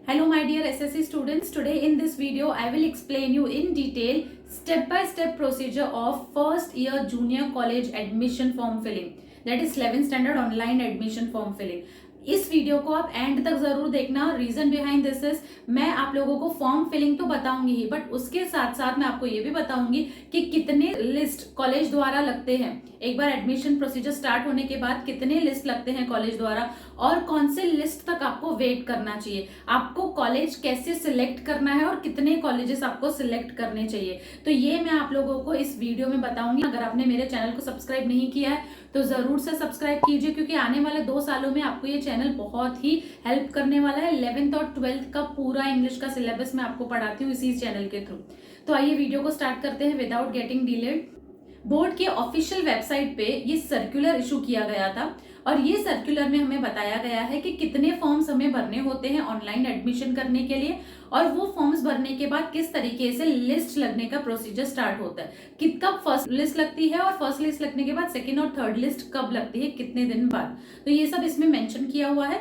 Hello my dear SSC students, today in this video I will explain you in detail step by step procedure of first year junior college admission form filling, that is 11th standard online admission form filling. इस video को आप and तक जरूर देखना. Reason behind this is, मैं आप लोगों को फॉर्म फिलिंग तो बताऊंगी ही, बट उसके साथ साथ मैं आपको ये भी बताऊंगी कि कितने लिस्ट कॉलेज द्वारा लगते हैं. एक बार एडमिशन प्रोसीजर स्टार्ट होने के बाद कितने लिस्ट लगते हैं कॉलेज द्वारा और कौन से लिस्ट तक आपको वेट करना चाहिए, आपको कॉलेज कैसे सिलेक्ट करना है और कितने कॉलेजेस आपको सिलेक्ट करने चाहिए. तो ये मैं आप लोगों को इस वीडियो में बताऊंगी. अगर आपने मेरे चैनल को सब्सक्राइब नहीं किया है तो जरूर से सब्सक्राइब कीजिए, क्योंकि आने वाले 2 सालों में आपको ये चैनल बहुत ही हेल्प करने वाला है. 11th और 12th का पूरा इंग्लिश का सिलेबस मैं आपको पढ़ाती हूँ इसी चैनल के थ्रू. तो आइए वीडियो को स्टार्ट करते हैं विदाउट गेटिंग डिलेड. बोर्ड के ऑफिशियल वेबसाइट पे ये सर्कुलर इशू किया गया था और ये सर्कुलर में हमें बताया गया है कि कितने फॉर्म्स हमें भरने होते हैं ऑनलाइन एडमिशन करने के लिए और वो फॉर्म्स भरने के बाद किस तरीके से लिस्ट लगने का प्रोसीजर स्टार्ट होता है. कब फर्स्ट लिस्ट लगती है और फर्स्ट लिस्ट लगने के बाद सेकेंड और थर्ड लिस्ट कब लगती है, कितने दिन बाद. तो ये सब इसमें मेंशन किया हुआ है.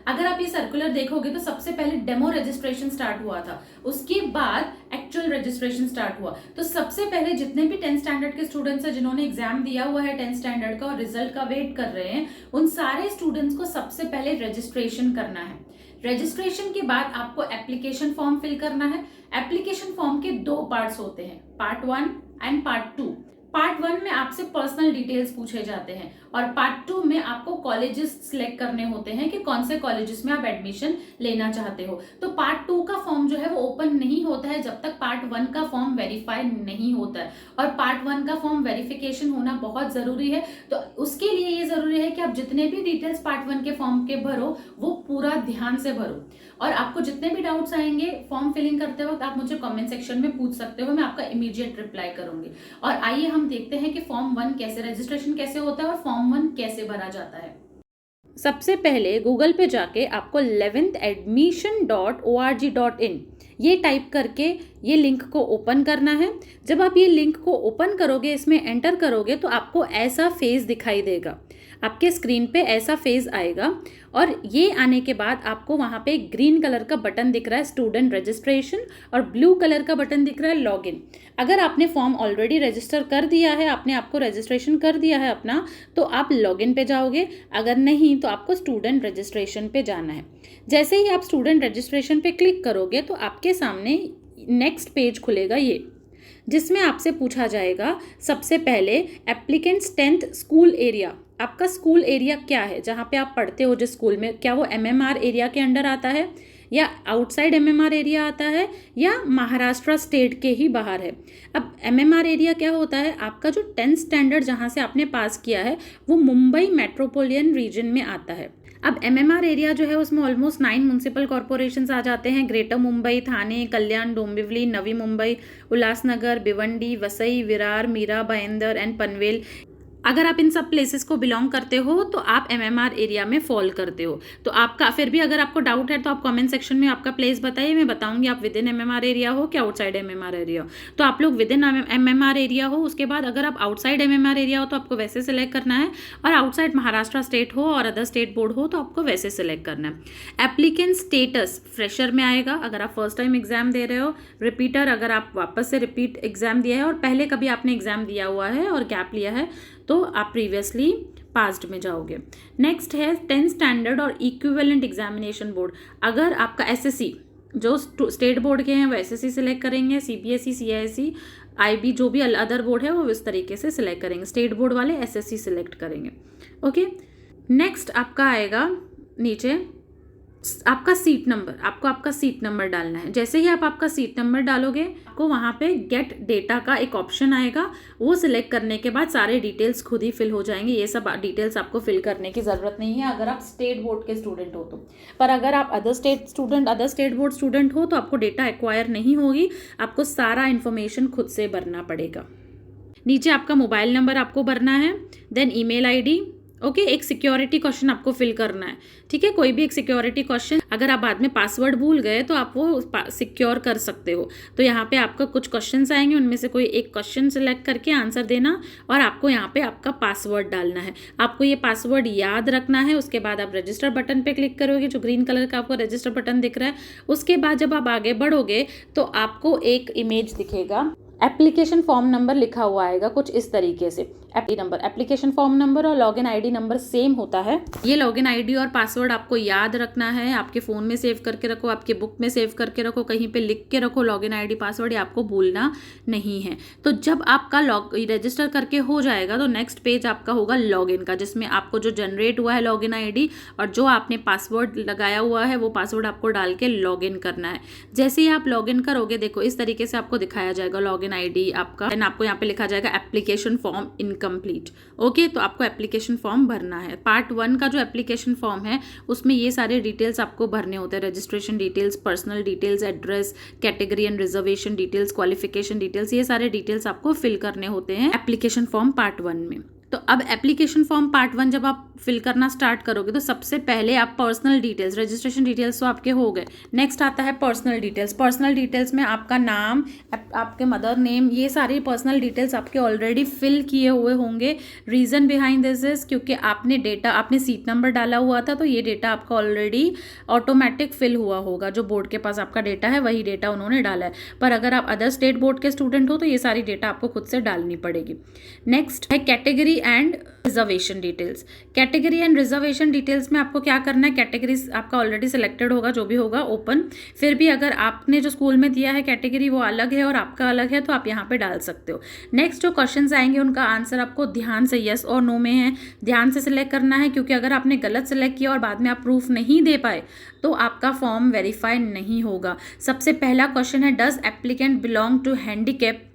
अगर आप ये सर्कुलर देखोगे तो सबसे पहले डेमो रजिस्ट्रेशन स्टार्ट हुआ था, उसके बाद एक्चुअल रजिस्ट्रेशन स्टार्ट हुआ. तो सबसे पहले जितने भी 10th स्टैंडर्ड के स्टूडेंट्स हैं जिन्होंने एग्जाम दिया हुआ है 10th स्टैंडर्ड का और रिजल्ट का वेट कर रहे हैं, उन सारे स्टूडेंट्स को सबसे पहले रजिस्ट्रेशन करना है. रजिस्ट्रेशन के बाद आपको एप्लीकेशन फॉर्म फिल करना है. एप्लीकेशन फॉर्म के 2 पार्ट्स होते हैं, पार्ट 1 एंड पार्ट 2. पार्ट 1 में आपसे पर्सनल डिटेल्स पूछे जाते हैं और पार्ट 2 में आपको कॉलेजेस सिलेक्ट करने होते हैं कि कौन से कॉलेजेस में आप एडमिशन लेना चाहते हो. तो पार्ट 2 का फॉर्म जो है वो ओपन नहीं होता है जब तक पार्ट 1 का फॉर्म वेरीफाई नहीं होता है. और पार्ट 1 का फॉर्म वेरिफिकेशन होना बहुत जरूरी है. तो उसके लिए ये जरूरी है कि आप जितने भी डिटेल्स पार्ट 1 के फॉर्म के भरो वो पूरा ध्यान से भरो. और आपको जितने भी डाउट्स आएंगे फॉर्म फिलिंग करते वक्त आप मुझे कमेंट सेक्शन में पूछ सकते हो, मैं आपका इमीडिएट रिप्लाई करूंगी. और आइए हम देखते हैं कि फॉर्म 1 कैसे रजिस्ट्रेशन कैसे होता है और फॉर्म 1 कैसे भरा जाता है. सबसे पहले गूगल पे जाके आपको 11thadmission.org.in ये टाइप करके ये लिंक को ओपन करना है. जब आप ये लिंक को ओपन करोगे, इसमें एंटर करोगे तो आपको ऐसा फेज दिखाई देगा. आपके स्क्रीन पे ऐसा फेज आएगा और ये आने के बाद आपको वहाँ पे ग्रीन कलर का बटन दिख रहा है स्टूडेंट रजिस्ट्रेशन और ब्लू कलर का बटन दिख रहा है लॉगिन. अगर आपने फॉर्म ऑलरेडी रजिस्टर कर दिया है, आपने आपको रजिस्ट्रेशन कर दिया है अपना, तो आप लॉगिन पे जाओगे. अगर नहीं तो आपको स्टूडेंट रजिस्ट्रेशन पे जाना है. जैसे ही आप स्टूडेंट रजिस्ट्रेशन पे क्लिक करोगे तो आपके सामने नेक्स्ट पेज खुलेगा ये, जिसमें आपसे पूछा जाएगा सबसे पहले एप्लीकेंट्स 10th स्कूल एरिया. आपका स्कूल एरिया क्या है, जहाँ पे आप पढ़ते हो जिस स्कूल में, क्या वो MMR एरिया के अंडर आता है या आउटसाइड MMR एरिया आता है या महाराष्ट्र स्टेट के ही बाहर है. अब MMR एरिया क्या होता है, आपका जो 10th स्टैंडर्ड जहाँ से आपने पास किया है वो मुंबई मेट्रोपोलियन रीजन में आता है. अब MMR एरिया जो है उसमें ऑलमोस्ट 9 म्यूनसिपल कॉरपोरेशंस आ जाते हैं. Greater Mumbai, Thane, Kalyan, Dombivli, Navi Mumbai, Ulhasnagar, Bhiwandi, Vasai, Virar, Mira Bhayandar and Panvel. अगर आप इन सब प्लेसेस को बिलोंग करते हो तो आप MMR एरिया में फॉल करते हो. तो आपका फिर भी अगर आपको डाउट है तो आप कमेंट सेक्शन में आपका प्लेस बताइए, मैं बताऊंगी आप विद इन MMR एरिया हो कि आउटसाइड MMR एरिया हो. तो आप लोग विद इन MMR एरिया हो. उसके बाद अगर आप आउटसाइड MMR एरिया हो तो आपको वैसे सिलेक्ट करना है, और आउटसाइड महाराष्ट्र स्टेट हो और अदर स्टेट बोर्ड हो तो आपको वैसे सिलेक्ट करना है. एप्लीकेंट स्टेटस फ्रेशर में आएगा अगर आप फर्स्ट टाइम एग्जाम दे रहे हो. रिपीटर अगर आप वापस से रिपीट एग्जाम दिया है और पहले कभी आपने एग्जाम दिया हुआ है और गैप लिया है तो आप प्रीवियसली पास्ड में जाओगे. नेक्स्ट है 10th स्टैंडर्ड और इक्विवेलेंट एग्जामिनेशन बोर्ड. अगर आपका SSC जो स्टेट बोर्ड के हैं वो SSC सिलेक्ट करेंगे, CBSE, CISE, IB जो भी अदर बोर्ड है वो इस तरीके से सिलेक्ट करेंगे. स्टेट बोर्ड वाले SSC सिलेक्ट करेंगे. ओके, नेक्स्ट आपका आएगा नीचे आपका सीट नंबर. आपको आपका सीट नंबर डालना है. जैसे ही आप आपका सीट नंबर डालोगे आपको वहाँ पे गेट डेटा का एक ऑप्शन आएगा. वो सिलेक्ट करने के बाद सारे डिटेल्स खुद ही फिल हो जाएंगे. ये सब डिटेल्स आपको फिल करने की ज़रूरत नहीं है अगर आप स्टेट बोर्ड के स्टूडेंट हो तो. पर अगर आप अदर स्टेट बोर्ड स्टूडेंट हो तो आपको डेटा एक्वायर नहीं होगी. आपको सारा इन्फॉर्मेशन खुद से भरना पड़ेगा. नीचे आपका मोबाइल नंबर आपको भरना है, देन ईमेल ID, ओके एक सिक्योरिटी क्वेश्चन आपको फिल करना है, ठीक है। कोई भी एक सिक्योरिटी क्वेश्चन, अगर आप बाद में पासवर्ड भूल गए तो आप वो सिक्योर कर सकते हो। तो यहाँ पे आपका कुछ क्वेश्चंस आएंगे, उनमें से कोई एक क्वेश्चन सिलेक्ट करके आंसर देना और आपको यहाँ पे आपका पासवर्ड डालना है। आपको ये पासवर्ड याद रखना है। उसके बाद आप रजिस्टर बटन पे क्लिक करोगे, जो ग्रीन कलर का आपको रजिस्टर बटन दिख रहा है। उसके बाद जब आप आगे बढ़ोगे तो आपको एक इमेज दिखेगा, एप्लीकेशन फॉर्म नंबर लिखा हुआ आएगा कुछ इस तरीके से। एप्लीकेशन फॉर्म नंबर और लॉगिन आईडी नंबर सेम होता है। ये लॉगिन आईडी और पासवर्ड आपको याद रखना है, आपके फ़ोन में सेव करके रखो, आपके बुक में सेव करके रखो, कहीं पे लिख के रखो लॉगिन आईडी पासवर्ड, ये आपको भूलना नहीं है। तो जब आपका रजिस्टर करके हो जाएगा तो नेक्स्ट पेज आपका होगा लॉगिन का, जिसमें आपको जो जनरेट हुआ है लॉगिन आईडी और जो आपने पासवर्ड लगाया हुआ है वो पासवर्ड आपको डाल के लॉगिन करना है। जैसे ही आप लॉगिन करोगे, देखो इस तरीके से आपको दिखाया जाएगा लॉगिन आईडी आपका, एंड आपको यहाँ पे लिखा जाएगा एप्लीकेशन फॉर्म इनकम्प्लीट। ओके, तो आपको एप्लीकेशन फॉर्म भरना है। पार्ट 1 का जो एप्लीकेशन फॉर्म है उसमें ये सारे डिटेल्स आपको भरने होते हैं, registration details, personal details, address, category and reservation details, qualification details, ये सारे डिटेल्स आपको फिल करने होते हैं एप्लीकेशन फॉर्म पार्ट 1 में। तो अब एप्लीकेशन फॉर्म पार्ट 1 जब आप फिल करना स्टार्ट करोगे तो सबसे पहले आप पर्सनल डिटेल्स, रजिस्ट्रेशन डिटेल्स तो आपके हो गए। नेक्स्ट आता है पर्सनल डिटेल्स। पर्सनल डिटेल्स में आपका नाम, आपके मदर नेम, ये सारी पर्सनल डिटेल्स आपके ऑलरेडी फिल किए हुए होंगे। रीज़न बिहाइंड दिस इज क्योंकि आपने सीट नंबर डाला हुआ था, तो ये डेटा आपका ऑलरेडी ऑटोमेटिक फिल हुआ होगा। जो बोर्ड के पास आपका डेटा है वही डेटा उन्होंने डाला है, पर अगर आप अदर स्टेट बोर्ड के स्टूडेंट हो तो ये सारी डेटा आपको खुद से डालनी पड़ेगी। नेक्स्ट है category and reservation details. Category and reservation details में आपको क्या करना है, कैटेगरी आपका ऑलरेडी सिलेक्टेड होगा, जो भी होगा ओपन। फिर भी अगर आपने जो स्कूल में दिया है कैटेगरी वो अलग है और आपका अलग है तो आप यहाँ पे डाल सकते हो। नेक्स्ट जो क्वेश्चंस आएंगे उनका आंसर आपको ध्यान से यस और नो में है, ध्यान से सिलेक्ट करना है, क्योंकि अगर आपने गलत सिलेक्ट किया और बाद में आप प्रूफ नहीं दे पाए तो आपका फॉर्म वेरीफाई नहीं होगा। सबसे पहला क्वेश्चन है, does applicant belong to handicap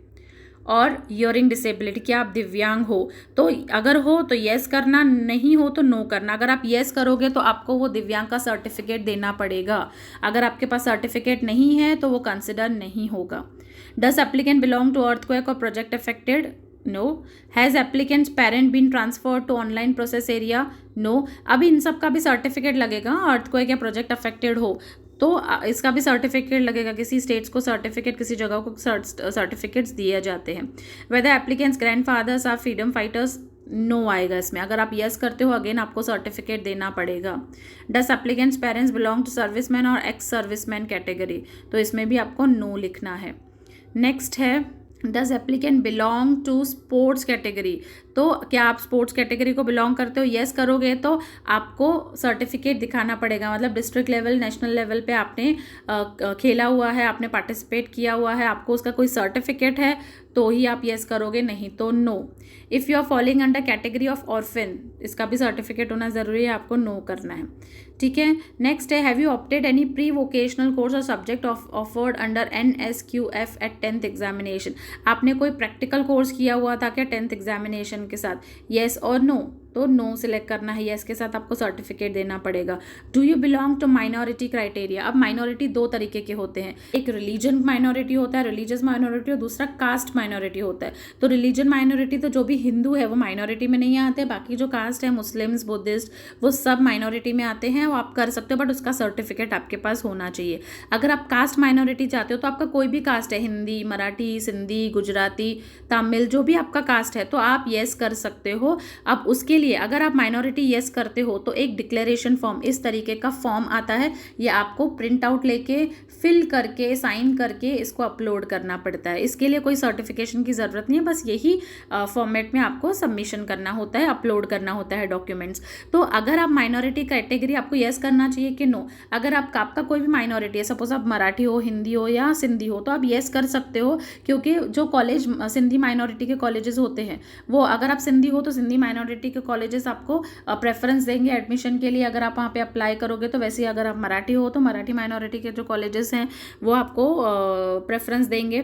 और हियरिंग डिसेबिलिटी, क्या आप दिव्यांग हो? तो अगर हो तो येस करना, नहीं हो तो नो करना। अगर आप येस करोगे तो आपको वो दिव्यांग का सर्टिफिकेट देना पड़ेगा। अगर आपके पास सर्टिफिकेट नहीं है तो वो कंसिडर नहीं होगा। Does applicant belong to earthquake और project affected? No. Has applicant's parent been transfer to online process area? No. अभी इन सब का भी सर्टिफिकेट लगेगा, अर्थक्वेक या प्रोजेक्ट अफेक्टेड हो तो इसका भी सर्टिफिकेट लगेगा। किसी स्टेट्स को सर्टिफिकेट, किसी जगह को सर्टिफिकेट्स दिए जाते हैं। Whether applicant's grandfathers are freedom fighters? No आएगा इसमें। अगर आप यस करते हो अगेन आपको सर्टिफिकेट देना पड़ेगा। Does applicant's parents belong to serviceman और एक्स सर्विसमैन कैटेगरी? तो इसमें भी आपको नो लिखना है। नेक्स्ट है, does applicant belong to sports category? तो क्या आप स्पोर्ट्स कैटेगरी को बिलोंग करते हो? येस करोगे तो आपको सर्टिफिकेट दिखाना पड़ेगा, मतलब डिस्ट्रिक्ट लेवल, नेशनल लेवल पे आपने खेला हुआ है, आपने पार्टिसिपेट किया हुआ है, आपको उसका कोई सर्टिफिकेट है तो ही आप येस करोगे, नहीं तो no. If you are following under category of orphan, इसका भी सर्टिफिकेट होना ज़रूरी है, आपको नो करना है, ठीक है। नेक्स्ट है, have you opted any pre vocational course और subject offered under NSQF at 10th examination? आपने कोई प्रैक्टिकल कोर्स किया हुआ था क्या 10th एग्जामिनेशन के साथ? येस और नो, तो नो सिलेक्ट करना है। येस के साथ आपको सर्टिफिकेट देना पड़ेगा। Do you belong to minority criteria? अब माइनॉरिटी दो तरीके के होते हैं, एक रिलीजन माइनॉरिटी होता है, रिलीजियस माइनॉरिटी, और दूसरा कास्ट माइनॉरिटी होता है। तो रिलीजन माइनॉरिटी तो जो भी हिंदू है वो माइनॉरिटी में नहीं आते, बाकी जो कास्ट है मुस्लिम्स, बुद्धिस्ट, वो सब माइनॉरिटी में आते हैं। वो आप कर सकते हो, बट उसका सर्टिफिकेट आपके पास होना चाहिए। अगर आप कास्ट माइनॉरिटी चाहते हो तो आपका कोई भी कास्ट है, हिंदी, मराठी, सिंधी, गुजराती, तमिल, जो भी आपका कास्ट है, तो आप येस कर सकते हो। अब उसके लिए अगर आप माइनॉरिटी येस करते हो तो एक डिक्लेरेशन फॉर्म, इस तरीके का फॉर्म आता है, ये आपको प्रिंट आउट लेके फिल करके साइन करके इसको अपलोड करना पड़ता है। इसके लिए कोई सर्टिफिकेशन की ज़रूरत नहीं है, बस यही फॉर्मेट में आपको सबमिशन करना होता है, अपलोड करना होता है डॉक्यूमेंट्स। तो अगर आप माइनॉरिटी कैटेगरी, आपको येस करना चाहिए कि नो। अगर आपका कोई भी माइनॉरिटी है, सपोज आप मराठी हो, हिंदी हो या सिंधी हो, तो आप येस कर सकते हो, क्योंकि जो कॉलेज सिंधी माइनॉरिटी के कॉलेजेस होते हैं वो, अगर आप सिंधी हो तो सिंधी माइनॉरिटी के कॉलेजेस आपको प्रेफरेंस देंगे एडमिशन के लिए, अगर आप वहाँ पे अप्लाई करोगे तो। वैसे ही अगर आप मराठी हो तो मराठी माइनॉरिटी के जो कॉलेजेस हैं वो आपको प्रेफरेंस देंगे।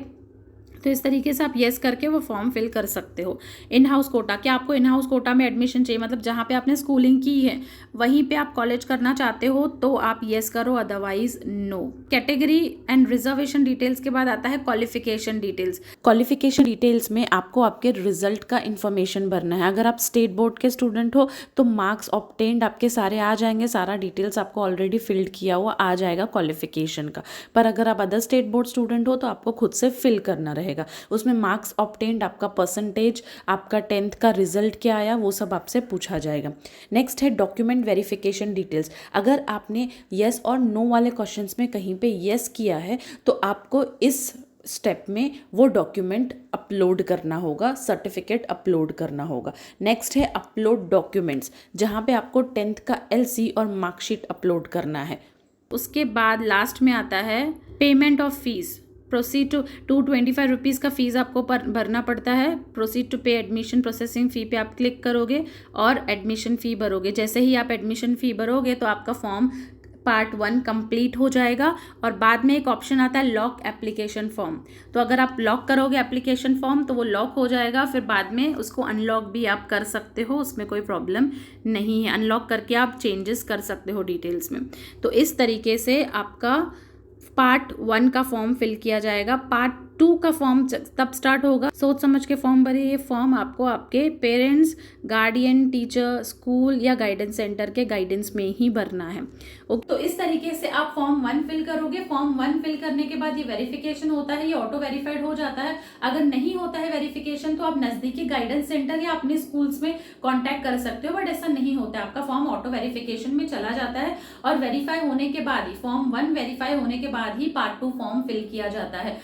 तो इस तरीके से आप येस करके वो फॉर्म फिल कर सकते हो। इन हाउस कोटा, क्या आपको इन हाउस कोटा में एडमिशन चाहिए, मतलब जहाँ पे आपने स्कूलिंग की है वहीं पे आप कॉलेज करना चाहते हो तो आप येस करो, otherwise no. Category and reservation details के बाद आता है क्वालिफिकेशन डिटेल्स। क्वालिफिकेशन डिटेल्स में आपको आपके रिजल्ट का इन्फॉर्मेशन भरना है। अगर आप स्टेट बोर्ड के स्टूडेंट हो तो मार्क्स ऑब्टेन्ड आपके सारे आ जाएंगे, सारा डिटेल्स आपको ऑलरेडी फिल्ड किया हुआ आ जाएगा क्वालिफिकेशन का। पर अगर आप अदर स्टेट बोर्ड स्टूडेंट हो तो आपको खुद से फिल करना रहेगा। उसमें मार्क्स ऑब्टेन्ड, आपका परसेंटेज, आपका 10th का रिजल्ट क्या आया, वो सब आपसे पूछा जाएगा। नेक्स्ट है डॉक्यूमेंट वेरिफिकेशन डिटेल्स। अगर आपने येस और नो वाले क्वेश्चंस में कहीं पे येस किया है तो आपको इस स्टेप में वो डॉक्यूमेंट अपलोड करना होगा, सर्टिफिकेट अपलोड करना होगा। नेक्स्ट है अपलोड डॉक्यूमेंट्स, जहाँ पे आपको 10th का LC और मार्कशीट अपलोड करना है। उसके बाद लास्ट में आता है payment of fees. Proceed to 225 rupees का फ़ीस आपको भरना पड़ता है। Proceed to pay admission processing fee पे आप क्लिक करोगे और एडमिशन फ़ी भरोगे। जैसे ही आप एडमिशन फ़ी भरोगे तो आपका फॉर्म पार्ट 1 कंप्लीट हो जाएगा और बाद में एक ऑप्शन आता है लॉक एप्लीकेशन फॉर्म। तो अगर आप लॉक करोगे एप्लीकेशन फॉर्म तो वो लॉक हो जाएगा, फिर बाद में उसको अनलॉक भी आप कर सकते हो, उसमें कोई प्रॉब्लम नहीं है। अनलॉक करके आप चेंजेस कर सकते हो डिटेल्स में। तो इस तरीके से आपका पार्ट 1 का फॉर्म फिल किया जाएगा। पार्ट 2 का फॉर्म तब स्टार्ट होगा। सोच समझ के फॉर्म भरिए। ये फॉर्म आपको आपके पेरेंट्स, गार्डियन, टीचर, स्कूल या गाइडेंस सेंटर के गाइडेंस में ही भरना है। ओके, तो इस तरीके से आप फॉर्म 1 फिल करोगे। फॉर्म 1 फिल करने के बाद ये वेरिफिकेशन होता है, ये ऑटो वेरीफाइड हो जाता है। अगर नहीं होता है वेरिफिकेशन तो आप नजदीकी गाइडेंस सेंटर या अपने स्कूल्स में कॉन्टैक्ट कर सकते हो, बट ऐसा नहीं होता है। आपका फॉर्म ऑटो वेरिफिकेशन में चला जाता है और वेरीफाई होने के बाद ही, फॉर्म 1 वेरीफाई होने के बाद ही पार्ट 2 फॉर्म फिल किया जाता है।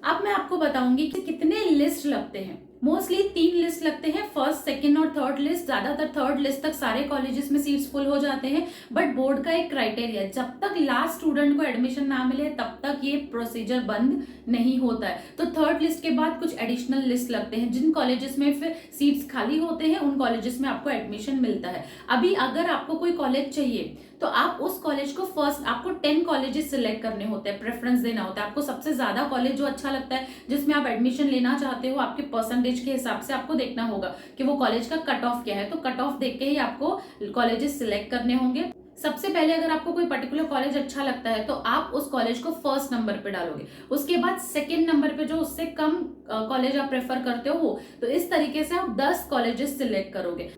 अब मैं आपको बताऊंगी कि कितने लिस्ट लगते हैं। मोस्टली 3 लिस्ट लगते हैं, फर्स्ट, सेकंड और थर्ड लिस्ट। ज्यादातर थर्ड लिस्ट तक सारे कॉलेजेस में सीट्स फुल हो जाते हैं, बट बोर्ड का एक क्राइटेरिया है, जब तक लास्ट स्टूडेंट को एडमिशन ना मिले तब तक ये प्रोसीजर बंद नहीं होता है। तो थर्ड लिस्ट के बाद कुछ एडिशनल लिस्ट लगते हैं, जिन कॉलेजेस में फिर सीट्स खाली होते हैं उन कॉलेजेस में आपको एडमिशन मिलता है। अभी अगर आपको कोई कॉलेज चाहिए तो आप उस कॉलेज को फर्स्ट, आपको 10 कॉलेजेस सिलेक्ट करने होते हैं, प्रेफरेंस देना होता है। आपको सबसे ज्यादा कॉलेज जो अच्छा लगता है, जिसमें आप एडमिशन लेना चाहते हो, आपके परसेंटेज के हिसाब से आपको देखना होगा कि वो कॉलेज का कट ऑफ क्या है। तो कट ऑफ देख के ही आपको कॉलेजेस सिलेक्ट करने होंगे। सबसे पहले अगर आपको कोई पर्टिकुलर कॉलेज अच्छा लगता है तो आप उस कॉलेज को फर्स्ट नंबर पे डालोगे। उसके बाद सेकंड नंबर पे जो उससे कम कॉलेज आप प्रेफर करते हो वो, तो इस तरीके से आप 10 कॉलेजेस सिलेक्ट करोगे।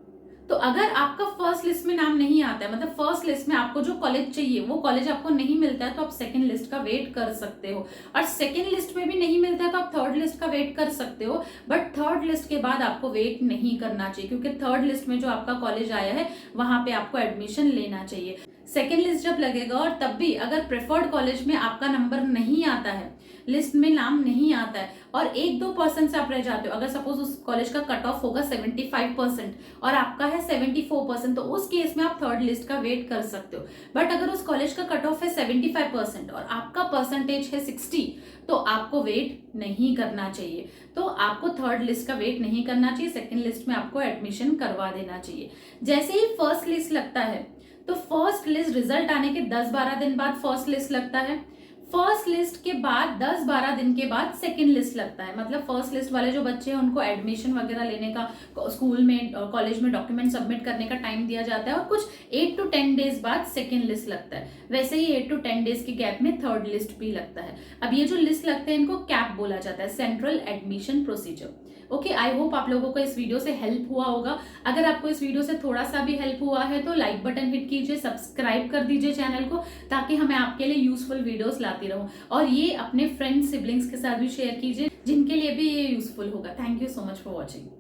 तो अगर आपका फर्स्ट लिस्ट में नाम नहीं आता है, मतलब फर्स्ट लिस्ट में आपको जो कॉलेज चाहिए वो कॉलेज आपको नहीं मिलता है, तो आप सेकंड लिस्ट का वेट कर सकते हो। और सेकंड लिस्ट में भी नहीं मिलता है तो आप थर्ड लिस्ट का वेट कर सकते हो, बट थर्ड लिस्ट के बाद आपको वेट नहीं करना चाहिए, क्योंकि थर्ड लिस्ट में जो आपका कॉलेज आया है वहां पे आपको एडमिशन लेना चाहिए। सेकेंड लिस्ट जब लगेगा और तब भी अगर प्रेफर्ड कॉलेज में आपका नंबर नहीं आता है, लिस्ट में नाम नहीं आता है और 1-2% से आप रह जाते हो, अगर सपोज उस कॉलेज का कट ऑफ होगा 75% और आपका है 74%, तो उस केस में आप थर्ड लिस्ट का वेट कर सकते हो। बट अगर उस कॉलेज का कट ऑफ है 75% और आपका परसेंटेज है 60, तो आपको वेट नहीं करना चाहिए। तो आपको थर्ड लिस्ट का वेट नहीं करना चाहिए, सेकेंड लिस्ट में आपको एडमिशन करवा देना चाहिए। जैसे ही फर्स्ट लिस्ट लगता है तो फर्स्ट लिस्ट रिजल्ट आने के 10-12 दिन बाद फर्स्ट लिस्ट लगता है। फर्स्ट लिस्ट के बाद 10-12 दिन के बाद सेकंड लिस्ट लगता है। मतलब फर्स्ट लिस्ट वाले जो बच्चे हैं उनको एडमिशन वगैरह लेने का, स्कूल में, कॉलेज में डॉक्यूमेंट सबमिट करने का टाइम दिया जाता है और कुछ 8 to 10 डेज बाद सेकंड लिस्ट लगता है। वैसे ही 8 to 10 डेज के गैप में थर्ड लिस्ट भी लगता है। अब ये जो लिस्ट लगते हैं इनको कैप बोला जाता है, central admission procedure. Okay, I hope आप लोगों को इस वीडियो से हेल्प हुआ होगा। अगर आपको इस वीडियो से थोड़ा सा भी हेल्प हुआ है तो लाइक बटन हिट कीजिए, सब्सक्राइब कर दीजिए चैनल को, ताकि हमें आपके लिए यूजफुल वीडियोस लाती रहूं। और ये अपने फ्रेंड्स, सिबलिंग्स के साथ भी शेयर कीजिए जिनके लिए भी ये यूजफुल होगा। Thank you so much for watching.